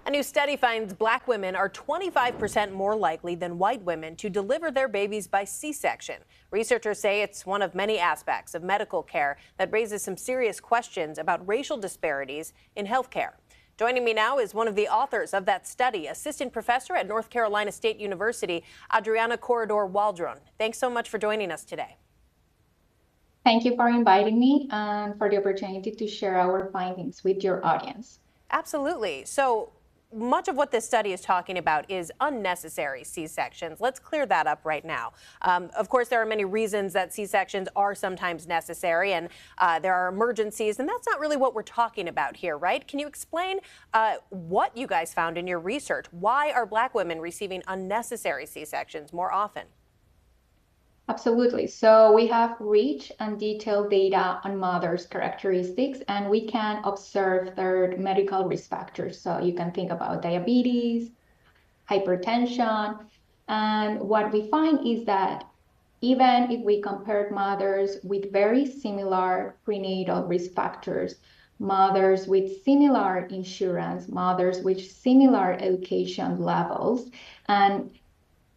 A new study finds Black women are 25% more likely than white women to deliver their babies by C-section. Researchers say it's one of many aspects of medical care that raises some serious questions about racial disparities in healthcare. Joining me now is one of the authors of that study, assistant professor at North Carolina State University, Adriana Corredor-Waldron. Thanks so much for joining us today. Thank you for inviting me and for the opportunity to share our findings with your audience. Absolutely. So much of what this study is talking about is unnecessary C-sections. Let's clear that up right now. Of course, there are many reasons that C-sections are sometimes necessary, and there are emergencies, and that's not really what we're talking about here, right? Can you explain what you guys found in your research? Why are Black women receiving unnecessary C-sections more often? Absolutely. So we have rich and detailed data on mothers' characteristics, and we can observe their medical risk factors. So you can think about diabetes, hypertension, and what we find is that even if we compare mothers with very similar prenatal risk factors, mothers with similar insurance, mothers with similar education levels, and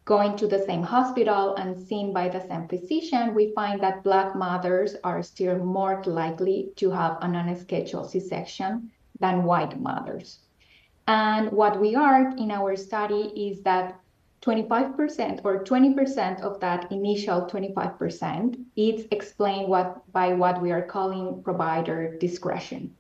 going to the same hospital and seen by the same physician, we find that Black mothers are still more likely to have an unscheduled C-section than white mothers. And what we are in our study is that 25% or 20% of that initial 25% is explained by what we are calling provider discretion.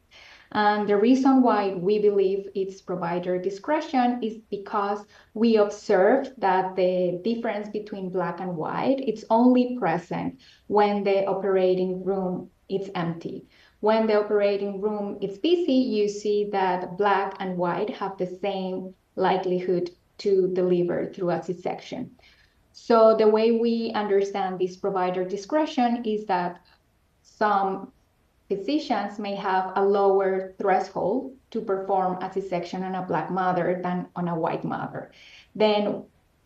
And the reason why we believe it's provider discretion is because we observed that the difference between Black and white, it's only present when the operating room is empty. When the operating room is busy, you see that Black and white have the same likelihood to deliver through a C-section. So the way we understand this provider discretion is that some physicians may have a lower threshold to perform a C-section on a Black mother than on a white mother. Then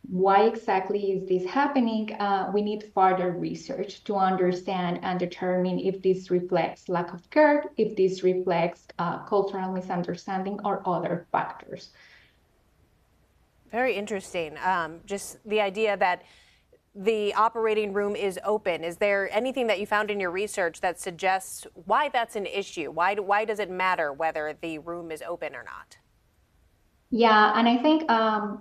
why exactly is this happening? We need further research to understand and determine if this reflects lack of care, if this reflects cultural misunderstanding or other factors. Very interesting. Just the idea that the operating room is open. Is there anything that you found in your research that suggests why that's an issue? Why does it matter whether the room is open or not? Yeah, and I think,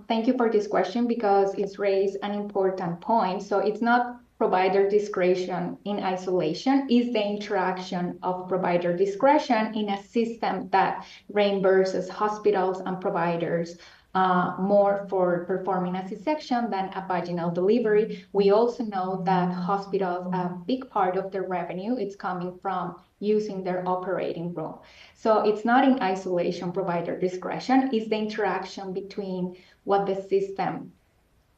thank you for this question because it's raised an important point. So it's not provider discretion in isolation, it's the interaction of provider discretion in a system that reimburses hospitals and providers more for performing a C-section than a vaginal delivery. We also know that hospitals, a big part of their revenue, it's coming from using their operating room. So it's not in isolation provider discretion, it's the interaction between what the system,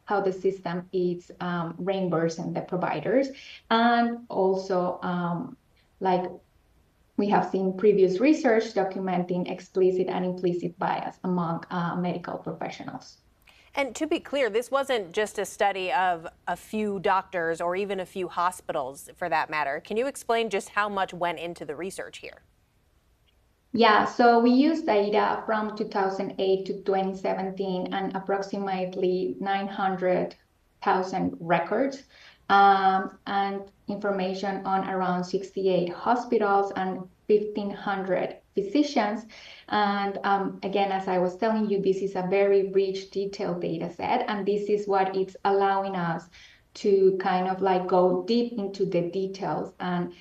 how the system is reimbursing the providers, and also like we have seen previous research documenting explicit and implicit bias among medical professionals. And to be clear, this wasn't just a study of a few doctors or even a few hospitals for that matter. Can you explain just how much went into the research here? Yeah, so we used data from 2008 to 2017 and approximately 900,000 records and information on around 68 hospitals and 1,500 physicians. And again, as I was telling you, this is a very rich, detailed data set, and this is what it's allowing us to kind of like go deep into the details and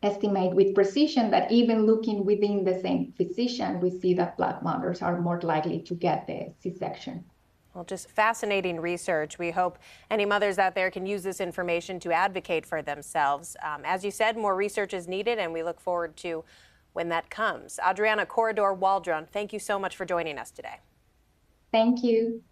estimate with precision that even looking within the same physician, we see that Black mothers are more likely to get the C-section. Well, just fascinating research. We hope any mothers out there can use this information to advocate for themselves. As you said, more research is needed, and we look forward to when that comes. Adriana Corredor-Waldron, thank you so much for joining us today. Thank you.